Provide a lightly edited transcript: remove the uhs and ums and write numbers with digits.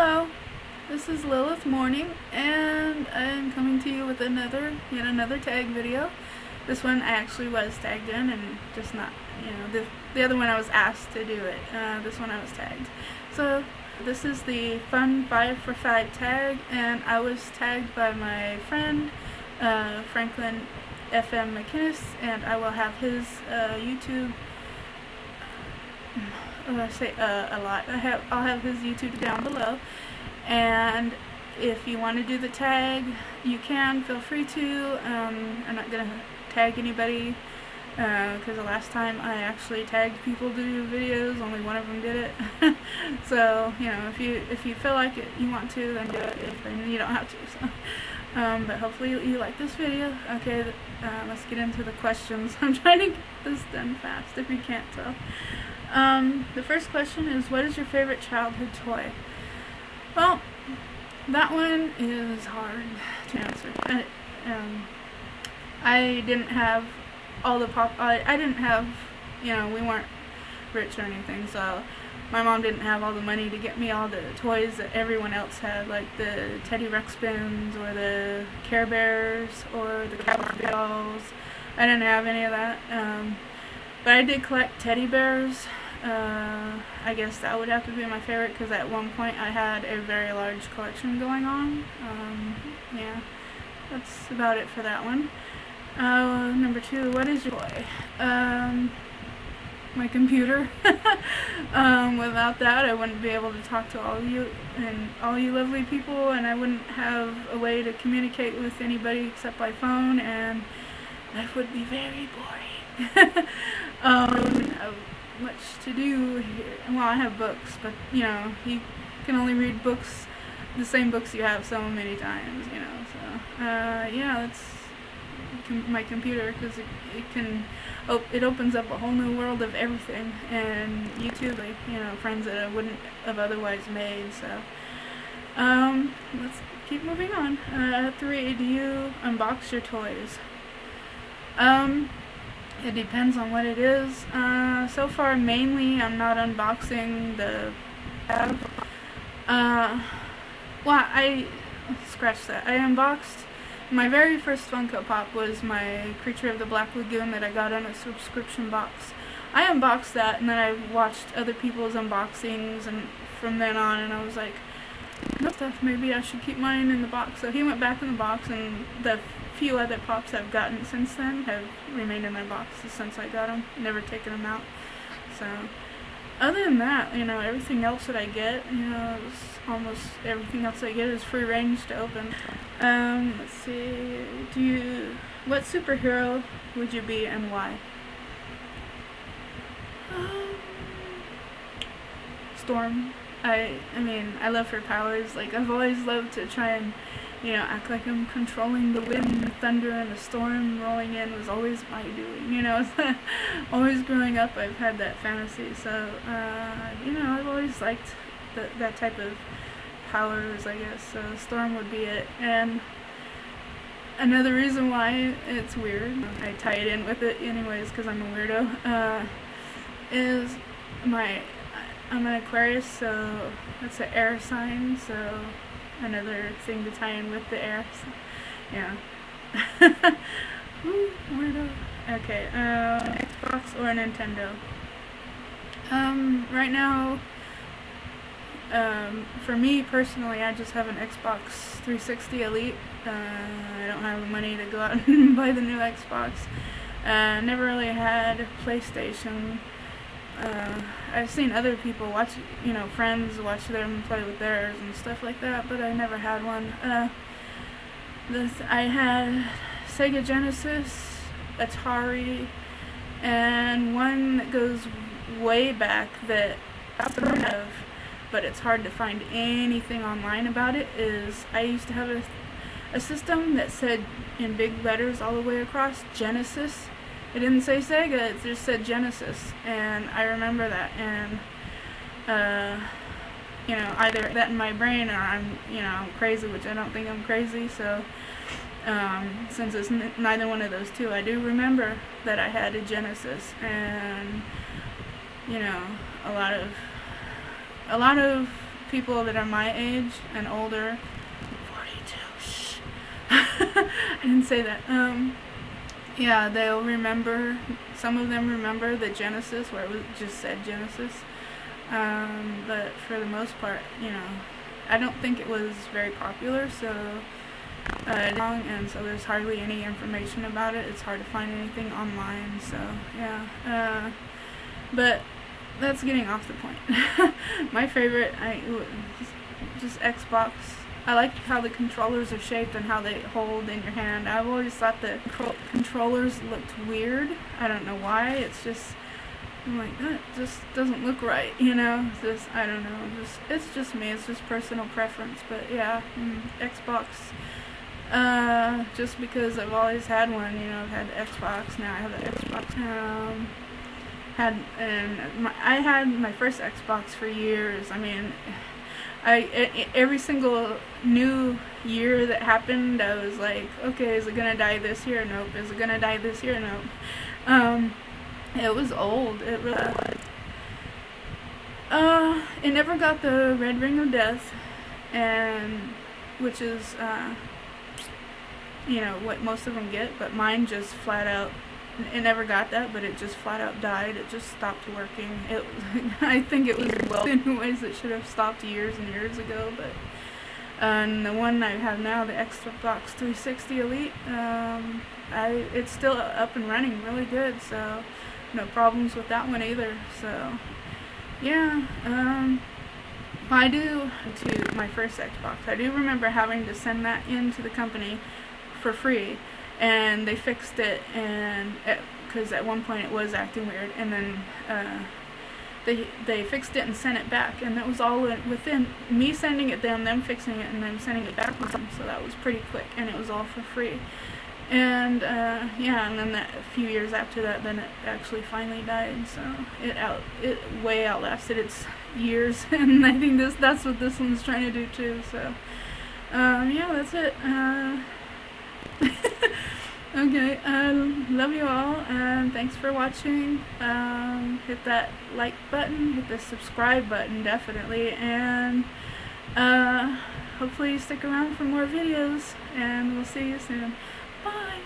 Hello, this is Lilith Morning, and I'm coming to you with yet another tag video. This one I actually was tagged in, and just not, the other one I was asked to do it. This one I was tagged. So this is the Fun 5 for 5 tag, and I was tagged by my friend Franklin FM McInnes, and I will have his YouTube. I say a lot. I'll have his YouTube down below, and if you want to do the tag, you can. Feel free to. I'm not gonna tag anybody because the last time I actually tagged people to do videos, only one of them did it. So if you feel like it, you want to, then do it. Then you don't have to. So. But hopefully you like this video. Okay, let's get into the questions. I'm trying to get this done fast, if you can't tell. The first question is, what is your favorite childhood toy? Well, that one is hard to answer. I didn't have all the I didn't have, we weren't rich or anything, so my mom didn't have all the money to get me all the toys that everyone else had, like the Teddy Ruxpins or the Care Bears or the Cowboy dolls. I didn't have any of that. But I did collect teddy bears. I guess that would have to be my favorite because at one point I had a very large collection going on. Yeah, that's about it for that one. Number 2, what is your toy? My computer. Without that, I wouldn't be able to talk to all of you and all you lovely people, and I wouldn't have a way to communicate with anybody except by phone, and that would be very boring. I don't have much to do here. Well, I have books, but you can only read books, the same books you have so many times, so yeah, that's my computer, because it opens up a whole new world of everything, and YouTube, friends that I wouldn't have otherwise made. So let's keep moving on. 3, do you unbox your toys? It depends on what it is. So far, mainly, I'm not unboxing the well, scratch that. I unboxed my very first Funko Pop was my Creature of the Black Lagoon that I got on a subscription box. I unboxed that, and then I watched other people's unboxings, and from then on, and I was like, no stuff, maybe I should keep mine in the box. So he went back in the box, and the few other Pops I've gotten since then have remained in their boxes since I got them, never taken them out. So other than that, everything else that I get, almost everything else I get is free range to open. Let's see, what superhero would you be and why? Storm. I love her powers. Like, I've always loved to try and, act like I'm controlling the wind, the thunder, and the storm rolling in was always my doing, Always growing up, I've had that fantasy, so, I've always liked that type of powers, I guess, so Storm would be it. And another reason why it's weird, I tie it in with it anyways because I'm a weirdo, is I'm an Aquarius, so that's an air sign, so another thing to tie in with the air, so, yeah. Ooh, weirdo. Okay, Xbox or Nintendo? Right now, for me personally, I just have an Xbox 360 Elite. I don't have the money to go out and buy the new Xbox. Never really had a PlayStation. I've seen other people watch, friends watch them play with theirs and stuff like that, but I never had one. I had Sega Genesis, Atari, and one that goes way back that I've heard of, but it's hard to find anything online about it, is I used to have a system that said in big letters all the way across, Genesis. It didn't say Sega, it just said Genesis, and I remember that, and, either that in my brain or I'm crazy, which I don't think I'm crazy, so, since it's neither one of those two, I do remember that I had a Genesis, and, a lot of people that are my age and older, 42, shh, I didn't say that, yeah, they'll remember, some of them remember the Genesis, where it was just said Genesis, but for the most part, you know, I don't think it was very popular, so, and so there's hardly any information about it. It's hard to find anything online, so, yeah, but that's getting off the point. My favorite, just Xbox. I like how the controllers are shaped and how they hold in your hand. I've always thought the controllers looked weird. I don't know why. It's just, I'm like, that just doesn't look right, you know? It's just, I don't know. It's just me. It's just personal preference. But yeah, Xbox. Just because I've always had one, you know, I've had the Xbox. Now I have the Xbox. I had my first Xbox for years. I mean, every single new year that happened, I was like, okay, is it gonna die this year? Nope. Is it gonna die this year? Nope. It was old. It never got the red ring of death, and which is you know what most of them get, but mine just flat out. It never got that, but it just flat out died. It just stopped working. I think it was well in ways that should have stopped years and years ago. But and the one I have now, the Xbox 360 Elite, it's still up and running really good. So no problems with that one either. So yeah, I do to my first Xbox. I do remember having to send that in to the company for free. And they fixed it, and because at one point it was acting weird, and then they fixed it and sent it back, and that was all within me sending it, them fixing it, and then sending it back with them. So that was pretty quick, and it was all for free. And yeah, and then a few years after that, then it actually finally died. So it way outlasted its years, and I think that's what this one's trying to do too. So yeah, that's it. Okay, love you all, and thanks for watching. Hit that like button, hit the subscribe button, definitely, and hopefully you stick around for more videos, and we'll see you soon. Bye!